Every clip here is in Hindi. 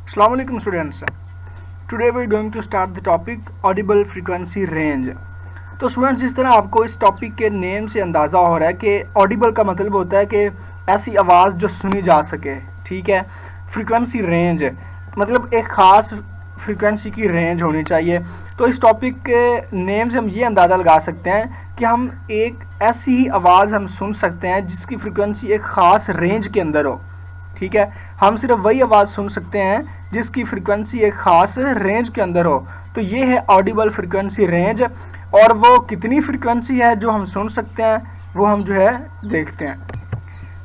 Assalamu alaikum students. Today we are going to start the topic audible frequency range. तो स्टूडेंट्स जिस तरह आपको इस टॉपिक के नेम से अंदाज़ा हो रहा है कि ऑडिबल का मतलब होता है कि ऐसी आवाज़ जो सुनी जा सके, ठीक है। फ्रीक्वेंसी रेंज मतलब एक ख़ास फ्रीक्वेंसी की रेंज होनी चाहिए। तो इस टॉपिक के नेम से हम ये अंदाज़ा लगा सकते हैं कि हम एक ऐसी ही आवाज़ हम सुन सकते हैं जिसकी फ्रीक्वेंसी एक ख़ास रेंज के अंदर हो, ठीक है। हम सिर्फ वही आवाज़ सुन सकते हैं जिसकी फ्रीक्वेंसी एक ख़ास रेंज के अंदर हो। तो ये है ऑडिबल फ्रीक्वेंसी रेंज, और वो कितनी फ्रीक्वेंसी है जो हम सुन सकते हैं वो हम जो है देखते हैं।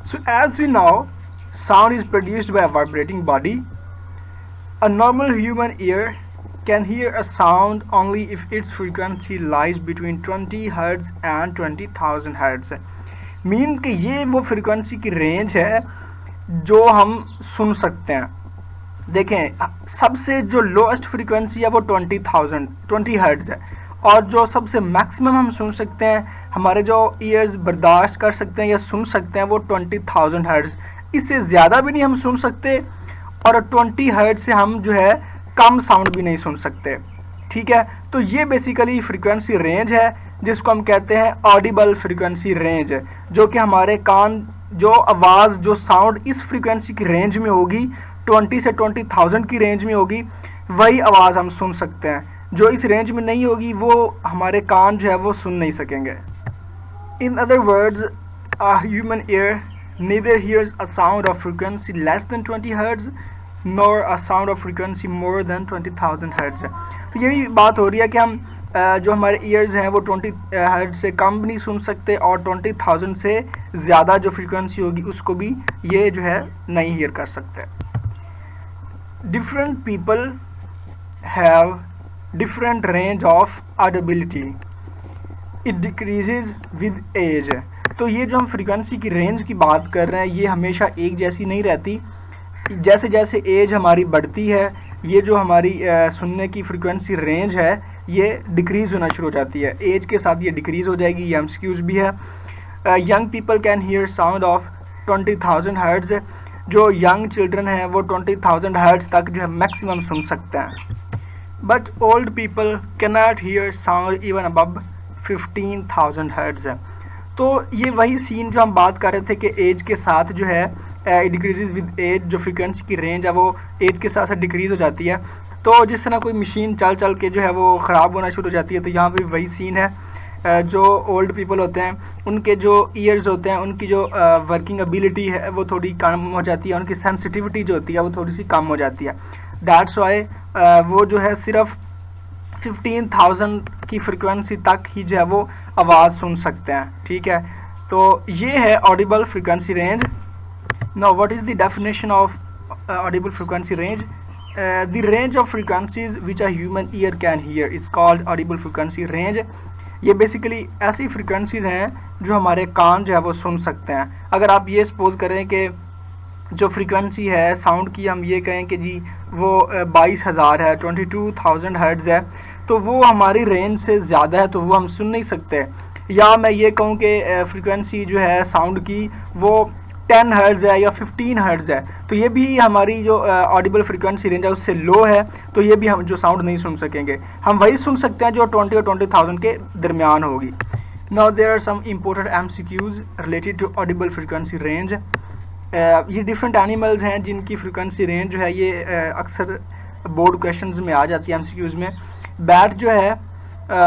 So as we now sound is produced by vibrating body. A normal human ear can hear a sound only if its frequency lies between 20 Hz and 20,000 Hz। Means कि ये वो फ्रीक्वेंसी की रेंज है जो हम सुन सकते हैं। देखें, सबसे जो लोएस्ट फ्रीक्वेंसी है वो 20 हर्ट्ज है, और जो सबसे मैक्सिमम हम सुन सकते हैं, हमारे जो ईयर्स बर्दाश्त कर सकते हैं या सुन सकते हैं, वो 20,000 हर्ट्ज। इससे ज़्यादा भी नहीं हम सुन सकते, और 20 हर्ट्ज से हम जो है कम साउंड भी नहीं सुन सकते, ठीक है। तो ये बेसिकली फ्रीक्वेंसी रेंज है जिसको हम कहते हैं ऑडिबल फ्रीक्वेंसी रेंज, जो कि हमारे कान जो आवाज़ जो साउंड इस फ्रीक्वेंसी की रेंज में होगी, 20 से 20,000 की रेंज में होगी, वही आवाज़ हम सुन सकते हैं। जो इस रेंज में नहीं होगी वो हमारे कान जो है वो सुन नहीं सकेंगे। In other words, a human ear neither hears a sound of frequency less than 20 hertz nor a sound of frequency more than 20,000 hertz। तो यही बात हो रही है कि हम जो हमारे ईयर्स हैं वो 20 हर्ट्ज से कम भी नहीं सुन सकते, और 20,000 से ज़्यादा जो फ्रीक्वेंसी होगी उसको भी ये जो है नहीं हियर कर सकते। Different people have different range of audibility, it decreases with age. तो ये जो हम फ्रीक्वेंसी की रेंज की बात कर रहे हैं ये हमेशा एक जैसी नहीं रहती। जैसे जैसे एज हमारी बढ़ती है, ये जो हमारी सुनने की फ्रीक्वेंसी रेंज है ये डिक्रीज़ होना शुरू हो जाती है। एज के साथ ये डिक्रीज़ हो जाएगी। ये एमसीक्यूज़ भी है। Young people can hear sound of 20,000 hertz. जो यंग चिल्ड्रन हैं वो 20,000 हर्ट्ज तक जो है मैक्सिमम सुन सकते हैं। But old people can not here sound even above 15,000 hertz. तो ये वही सीन जो हम बात कर रहे थे कि एज के साथ जो है डिक्रीजेज विद एज, जो फ्रीक्वेंसी की रेंज है वो एज के साथ साथ डिक्रीज़ हो जाती है। तो जिस तरह कोई मशीन चल चल के जो है वो ख़राब होना शुरू हो जाती है, तो यहाँ पे वही सीन है। जो ओल्ड पीपल होते हैं उनके जो ईयर्स होते हैं, उनकी जो वर्किंग एबिलिटी है वो थोड़ी कम हो जाती है, उनकी सेंसिटिविटी जो होती है वो थोड़ी सी कम हो जाती है। दैट्स वाई वो जो है सिर्फ 15,000 की फ्रीक्वेंसी तक ही जो है वो आवाज़ सुन सकते हैं, ठीक है। तो ये है Audible frequency range. Now what is the definition of Audible frequency range? The range of frequencies which a human ear can hear is called audible frequency range। ये बेसिकली ऐसी फ्रीक्वेंसीज हैं जो हमारे कान जो है वो सुन सकते हैं। अगर आप ये सपोज करें कि जो फ्रीक्वेंसी है साउंड की, हम ये कहें कि जी वो 22,000 है, 22,000 हर्ट्ज है, तो वो हमारी रेंज से ज़्यादा है तो वो हम सुन नहीं सकते। या मैं ये कहूँ कि फ्रीक्वेंसी जो है साउंड की वो 10 हर्ट्ज है या 15 हर्ट्ज है, तो ये भी हमारी जो ऑडिबल फ्रीक्वेंसी रेंज है उससे लो है, तो ये भी हम जो साउंड नहीं सुन सकेंगे। हम वही सुन सकते हैं जो 20 और 20,000 के दरमियान होगी। Now there are some important MCQs related to audible frequency range. ये डिफरेंट एनिमल्स हैं जिनकी फ्रीक्वेंसी रेंज जो है ये अक्सर बोर्ड क्वेश्चंस में आ जाती है, एमसीक्यूज में। बैट जो है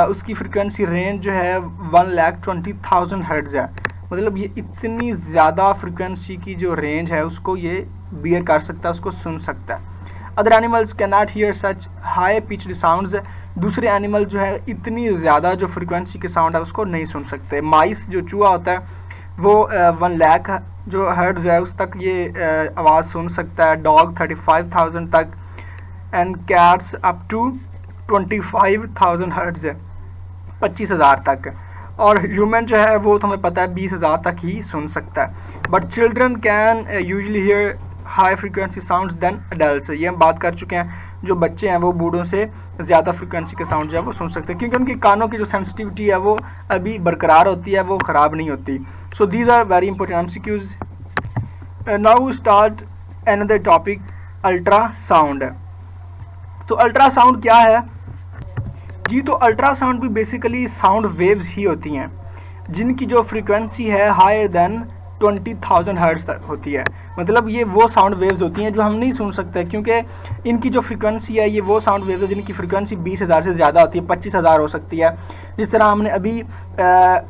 उसकी फ्रीक्वेंसी रेंज जो है 1,20,000 हर्ट्ज है। मतलब ये इतनी ज़्यादा फ्रीक्वेंसी की जो रेंज है उसको ये बियर कर सकता है, उसको सुन सकता है। Other animals can not here such high pitched sounds. दूसरे एनिमल जो है इतनी ज़्यादा जो फ्रीक्वेंसी के साउंड है उसको नहीं सुन सकते। माइस जो चूहा होता है वो 1 लाख जो हर्ट्ज है उस तक ये आवाज़ सुन सकता है। डॉग 35,000 तक, and cats up to 25,000 hertz है, 25,000 तक। और ह्यूमन जो है वो तो हमें पता है 20,000 तक ही सुन सकता है। But children can usually hear high frequency sounds than adults. ये हम बात कर चुके हैं, जो बच्चे हैं वो बूढ़ों से ज़्यादा फ्रीक्वेंसी के साउंड जो है वो सुन सकते हैं, क्योंकि उनकी कानों की जो सेंसिटिविटी है वो अभी बरकरार होती है, वो ख़राब नहीं होती। So these are very important MCQs. Now start another topic, ultrasound. तो अल्ट्रासाउंड क्या है जी? तो अल्ट्रासाउंड भी बेसिकली साउंड वेव्स ही होती हैं जिनकी जो फ्रीक्वेंसी है हायर देन 20,000 हर्ट्ज तक होती है। मतलब ये वो साउंड वेव्स होती हैं जो हम नहीं सुन सकते, क्योंकि इनकी जो फ्रीक्वेंसी है, ये वो साउंड वेव्स है जिनकी फ्रीक्वेंसी 20,000 से ज़्यादा होती है, 25,000 हो सकती है। जिस तरह हमने अभी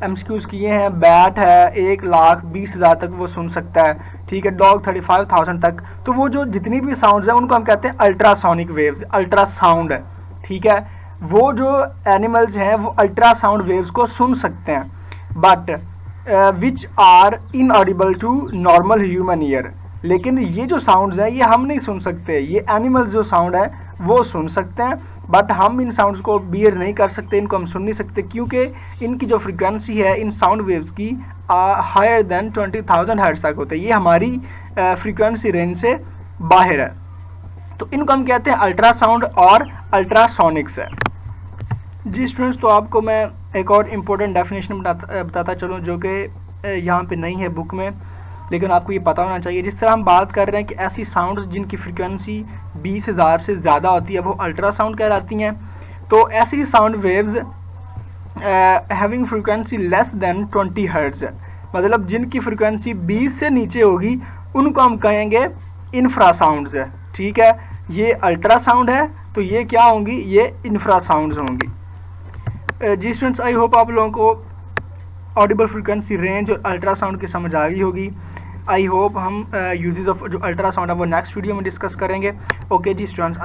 MCQs किए हैं, बैट है 1,20,000 तक वो सुन सकता है, ठीक है, डॉग 35,000 तक। तो वो जो जितनी भी साउंड्स हैं उनको हम कहते हैं अल्ट्रासोनिक वेव्स, अल्ट्रासाउंड, ठीक है। वो जो एनिमल्स हैं वो अल्ट्रासाउंड वेव्स को सुन सकते हैं, but which are inaudible to normal human ear. लेकिन ये जो साउंड्स हैं ये हम नहीं सुन सकते। ये एनिमल्स जो साउंड है वो सुन सकते हैं, बट हम इन साउंड्स को बियर नहीं कर सकते, इनको हम सुन नहीं सकते, क्योंकि इनकी जो फ्रीक्वेंसी है इन साउंड वेव्स की हायर देन 20,000 हर्ट्ज तक होते हैं। ये हमारी फ्रीक्वेंसी रेंज से बाहर है। तो इनको हम कहते हैं अल्ट्रासाउंड और अल्ट्रासोनिक्स है जी। स्टूडेंट्स, तो आपको मैं एक और इम्पोर्टेंट डेफिनेशन बताता चलूँ जो कि यहाँ पे नहीं है बुक में, लेकिन आपको ये पता होना चाहिए। जिस तरह हम बात कर रहे हैं कि ऐसी साउंड्स जिनकी फ्रीक्वेंसी 20,000 से ज़्यादा होती है वो अल्ट्रासाउंड कहलाती हैं। तो ऐसी sound waves having frequency less than 20 hertz, मतलब जिनकी फ्रीक्वेंसी 20 से नीचे होगी उनको हम कहेंगे इंफ्रासाउंड्स, ठीक है। ये अल्ट्रासाउंड है, तो ये क्या होंगी? ये इंफ्रासाउंड्स होंगी जी। स्टूडेंट्स, आई होप आप लोगों को ऑडिबल फ्रीक्वेंसी रेंज और अल्ट्रासाउंड की समझ आ गई होगी। आई होप हम यूजेस ऑफ जो अल्ट्रासाउंड है वो नेक्स्ट वीडियो में डिस्कस करेंगे। ओके जी स्टूडेंट्स।